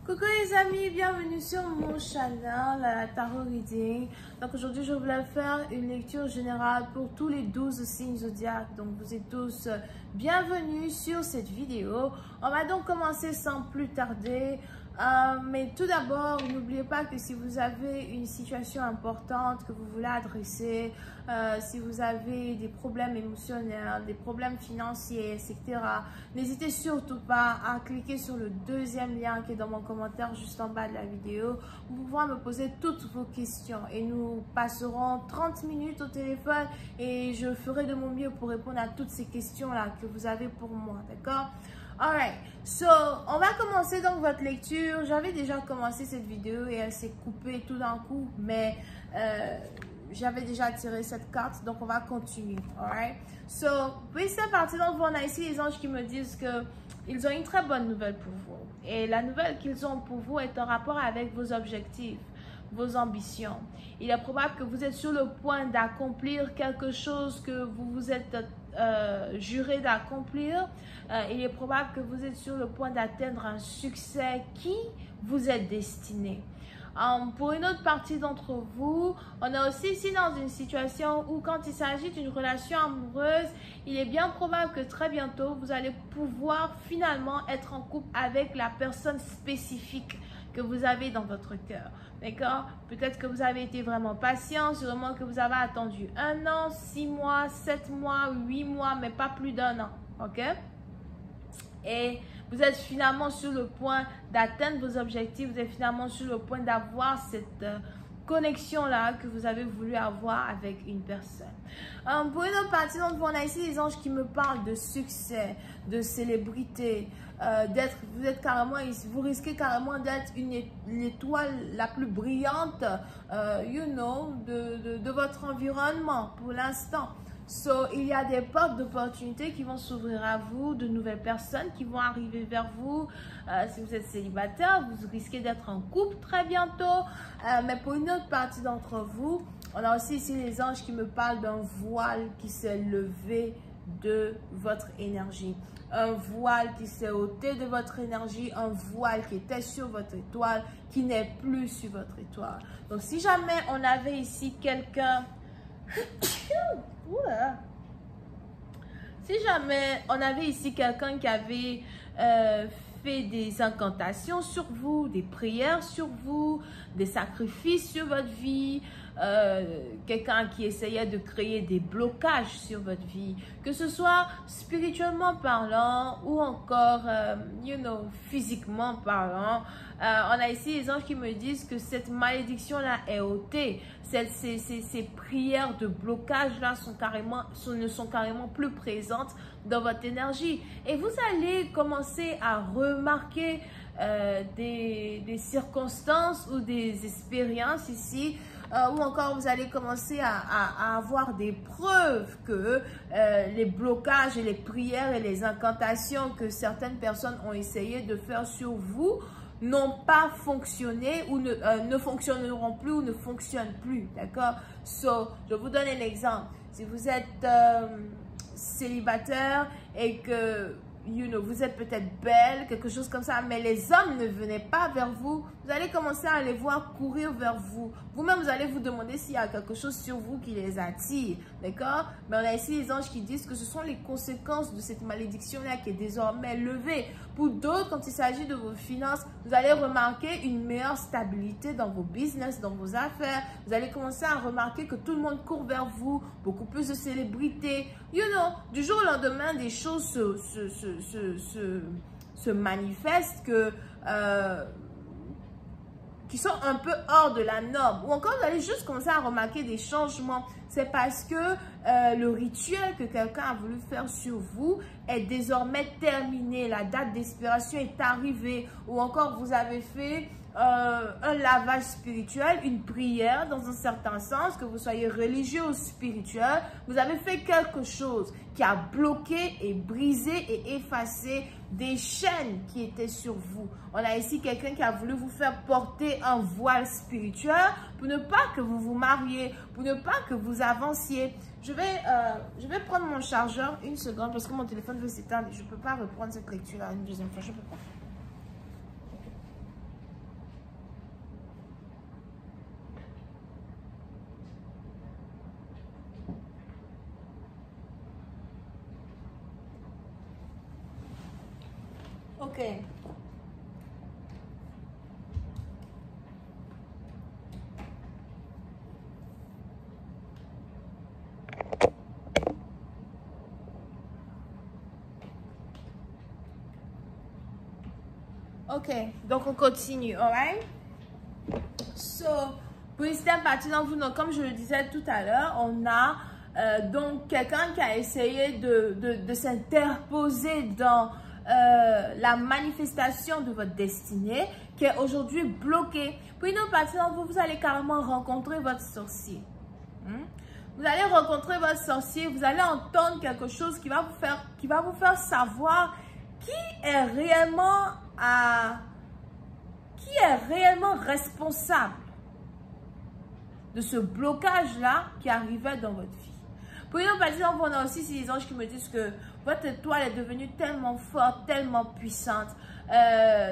Coucou les amis, bienvenue sur mon channel, la Tarot Reading. Donc aujourd'hui je voulais faire une lecture générale pour tous les 12 signes zodiaques. Donc vous êtes tous bienvenus sur cette vidéo. On va donc commencer sans plus tarder. Mais tout d'abord, n'oubliez pas que si vous avez une situation importante que vous voulez adresser, si vous avez des problèmes émotionnels, des problèmes financiers, etc., n'hésitez surtout pas à cliquer sur le deuxième lien qui est dans mon commentaire juste en bas de la vidéo. Vous pourrez me poser toutes vos questions et nous passerons 30 minutes au téléphone et je ferai de mon mieux pour répondre à toutes ces questions-là que vous avez pour moi, d'accord? Alright, so on va commencer donc votre lecture. J'avais déjà commencé cette vidéo et elle s'est coupée tout d'un coup, mais j'avais déjà tiré cette carte, donc on va continuer. Alright, so petit à partir, donc on a ici les anges qui me disent que ils ont une très bonne nouvelle pour vous. Et la nouvelle qu'ils ont pour vous est en rapport avec vos objectifs, vos ambitions. Il est probable que vous êtes sur le point d'accomplir quelque chose que vous vous êtes juré d'accomplir. Il est probable que vous êtes sur le point d'atteindre un succès qui vous est destiné. Pour une autre partie d'entre vous, on est aussi ici dans une situation où quand il s'agit d'une relation amoureuse, il est bien probable que très bientôt, vous allez pouvoir finalement être en couple avec la personne spécifique que vous avez dans votre cœur. D'accord? Peut-être que vous avez été vraiment patient, sûrement que vous avez attendu 1 an, 6 mois, 7 mois, 8 mois, mais pas plus d'1 an. Ok? Et vous êtes finalement sur le point d'atteindre vos objectifs, vous êtes finalement sur le point d'avoir cette connexion-là que vous avez voulu avoir avec une personne. Pour une autre partie, donc, on a ici les anges qui me parlent de succès, de célébrité, vous êtes carrément, vous risquez carrément d'être l'étoile la plus brillante, de votre environnement pour l'instant. So, il y a des portes d'opportunités qui vont s'ouvrir à vous, de nouvelles personnes qui vont arriver vers vous. Si vous êtes célibataire, vous risquez d'être en couple très bientôt. Mais pour une autre partie d'entre vous, on a aussi ici les anges qui me parlent d'un voile qui s'est levé de votre énergie. Un voile qui s'est ôté de votre énergie, un voile qui était sur votre étoile, qui n'est plus sur votre étoile. Donc, si jamais on avait ici quelqu'un... Si jamais on avait ici quelqu'un qui avait fait des incantations sur vous, des prières sur vous, des sacrifices sur votre vie, quelqu'un qui essayait de créer des blocages sur votre vie, que ce soit spirituellement parlant ou encore, physiquement parlant, on a ici les anges qui me disent que cette malédiction-là est ôtée. Ces prières de blocage-là ne sont carrément plus présentes dans votre énergie. Et vous allez commencer à remarquer des circonstances ou des expériences ici, ou encore vous allez commencer à avoir des preuves que les blocages et les prières et les incantations que certaines personnes ont essayé de faire sur vous n'ont pas fonctionné ou ne fonctionneront plus ou ne fonctionnent plus, d'accord? So, je vous donne un exemple. Si vous êtes célibataire et que vous êtes peut-être belle, quelque chose comme ça, mais les hommes ne venaient pas vers vous, vous allez commencer à les voir courir vers vous. Vous-même, vous allez vous demander s'il y a quelque chose sur vous qui les attire, d'accord? Mais on a ici les anges qui disent que ce sont les conséquences de cette malédiction-là qui est désormais levée. Pour d'autres, quand il s'agit de vos finances, vous allez remarquer une meilleure stabilité dans vos business, dans vos affaires. Vous allez commencer à remarquer que tout le monde court vers vous, beaucoup plus de célébrités. Du jour au lendemain, des choses se manifestent qui sont un peu hors de la norme. Ou encore, vous allez juste commencer à remarquer des changements. C'est parce que le rituel que quelqu'un a voulu faire sur vous est désormais terminé. La date d'expiration est arrivée. Ou encore, vous avez fait un lavage spirituel, une prière dans un certain sens, que vous soyez religieux ou spirituel. Vous avez fait quelque chose qui a bloqué et brisé et effacé des chaînes qui étaient sur vous. On a ici quelqu'un qui a voulu vous faire porter un voile spirituel pour ne pas que vous vous mariez, pour ne pas que vous avanciez. Je vais prendre mon chargeur une seconde parce que mon téléphone veut s'éteindre. Je ne peux pas reprendre cette lecture-là une deuxième fois. Je peux pas. Ok. Ok, donc on continue, alright? So, pour une certaine partie d'entre vous, donc comme je le disais tout à l'heure, on a donc quelqu'un qui a essayé de s'interposer dans la manifestation de votre destinée, qui est aujourd'hui bloquée. Pour une autre partie d'entre vous, vous allez carrément rencontrer votre sorcier. Vous allez rencontrer votre sorcier, vous allez entendre quelque chose qui va vous faire savoir qui est réellement responsable de ce blocage-là qui arrivait dans votre vie. Pour une autre partie, on a aussi ces anges qui me disent que votre étoile est devenue tellement forte, tellement puissante.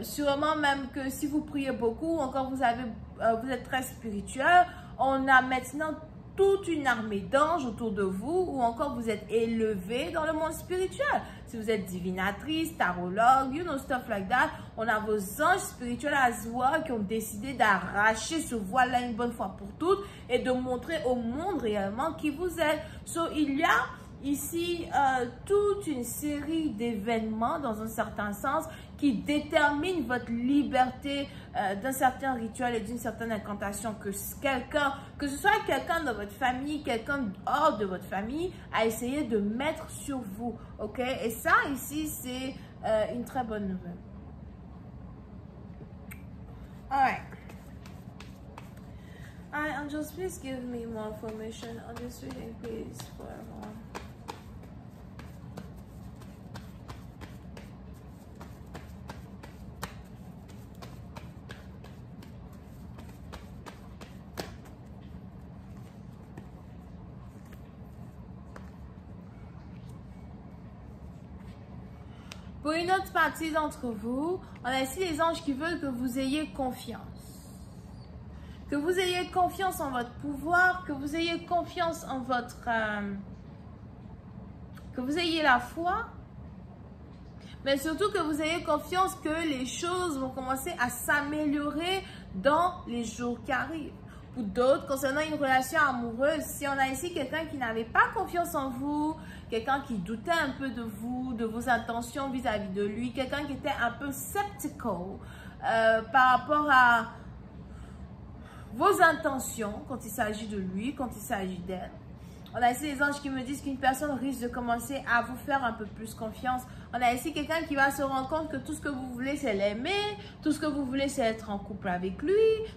Sûrement même que si vous priez beaucoup, encore vous êtes très spirituel, on a maintenant toute une armée d'anges autour de vous, ou encore vous êtes élevé dans le monde spirituel. Si vous êtes divinatrice, tarologue, you know, stuff like that, on a vos anges spirituels à soi qui ont décidé d'arracher ce voile-là une bonne fois pour toutes et de montrer au monde réellement qui vous êtes. So, il y a ici toute une série d'événements dans un certain sens qui déterminent votre liberté d'un certain rituel et d'une certaine incantation que ce soit quelqu'un de votre famille, quelqu'un hors de votre famille a essayé de mettre sur vous, ok? Et ça ici c'est une très bonne nouvelle. Alright. Alright, angels, please give me more information on this reading, please, for everyone. Pour une autre partie d'entre vous, on a ici les anges qui veulent que vous ayez confiance. Que vous ayez confiance en votre pouvoir, que vous ayez confiance en votre... que vous ayez la foi, mais surtout que vous ayez confiance que les choses vont commencer à s'améliorer dans les jours qui arrivent. Pour d'autres, concernant une relation amoureuse, si on a ici quelqu'un qui n'avait pas confiance en vous, quelqu'un qui doutait un peu de vous, de vos intentions vis-à-vis de lui, quelqu'un qui était un peu sceptical par rapport à vos intentions quand il s'agit de lui, quand il s'agit d'elle. On a ici les anges qui me disent qu'une personne risque de commencer à vous faire un peu plus confiance. On a ici quelqu'un qui va se rendre compte que tout ce que vous voulez, c'est l'aimer. Tout ce que vous voulez, c'est être en couple avec lui.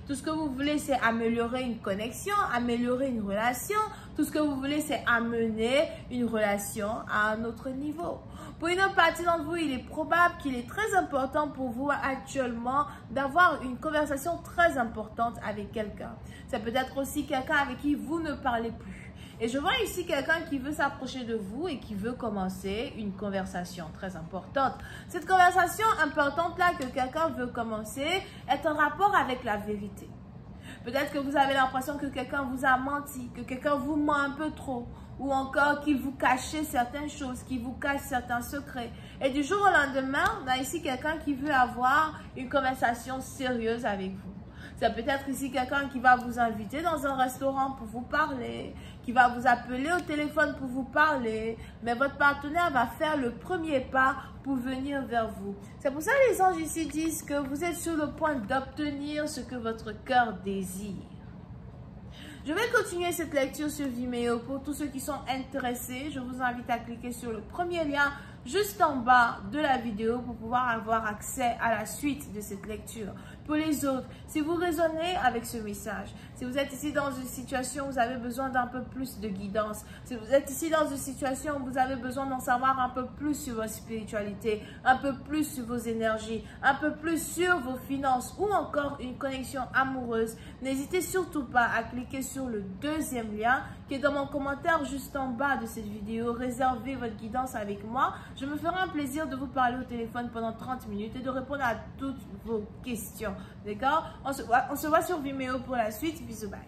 Tout ce que vous voulez, c'est améliorer une connexion, améliorer une relation. Tout ce que vous voulez, c'est amener une relation à un autre niveau. Pour une autre partie d'entre vous, il est probable qu'il est très important pour vous actuellement d'avoir une conversation très importante avec quelqu'un. Ça peut être aussi quelqu'un avec qui vous ne parlez plus. Et je vois ici quelqu'un qui veut s'approcher de vous et qui veut commencer une conversation très importante. Cette conversation importante-là que quelqu'un veut commencer est en rapport avec la vérité. Peut-être que vous avez l'impression que quelqu'un vous a menti, que quelqu'un vous ment un peu trop, ou encore qu'il vous cachait certaines choses, qu'il vous cache certains secrets. Et du jour au lendemain, on a ici quelqu'un qui veut avoir une conversation sérieuse avec vous. Ça peut être ici quelqu'un qui va vous inviter dans un restaurant pour vous parler, qui va vous appeler au téléphone pour vous parler, mais votre partenaire va faire le premier pas pour venir vers vous. C'est pour ça que les anges ici disent que vous êtes sur le point d'obtenir ce que votre cœur désire. Je vais continuer cette lecture sur Vimeo. Pour tous ceux qui sont intéressés, je vous invite à cliquer sur le premier lien juste en bas de la vidéo pour pouvoir avoir accès à la suite de cette lecture. Pour les autres, si vous résonnez avec ce message, si vous êtes ici dans une situation où vous avez besoin d'un peu plus de guidance, si vous êtes ici dans une situation où vous avez besoin d'en savoir un peu plus sur votre spiritualité, un peu plus sur vos énergies, un peu plus sur vos finances ou encore une connexion amoureuse, n'hésitez surtout pas à cliquer sur le deuxième lien qui est dans mon commentaire juste en bas de cette vidéo. Réservez votre guidance avec moi. Je me ferai un plaisir de vous parler au téléphone pendant 30 minutes et de répondre à toutes vos questions. D'accord? On se voit sur Vimeo pour la suite. Bisous, bye.